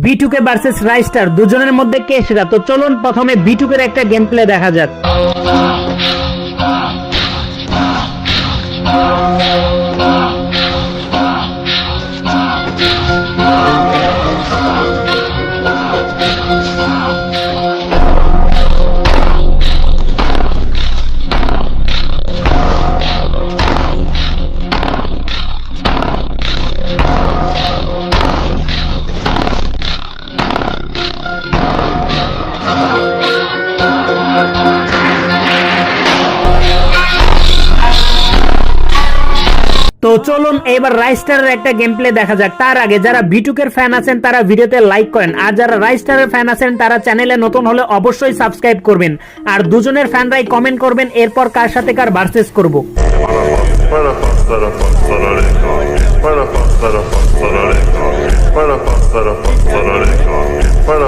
বিটুকে versus রাইস্টার দুজনের মধ্যে কে সেরা? তো চলুন প্রথমে বিটুকের একটা গেম প্লে দেখা যাক। তো চলুন এবার রাইস্টারের একটা গেম প্লে দেখা যাক। তার আগে যারা বিটুকের ফ্যান আছেন তারা ভিডিওতে লাইক করেন, আর যারা রাইস্টারের ফ্যান আছেন তারা চ্যানেলে নতুন হলে অবশ্যই সাবস্ক্রাইব করবেন, আর দুজনের ফ্যানরাই কমেন্ট করবেন এরপর কার সাথে কার ভার্সেস করব। Para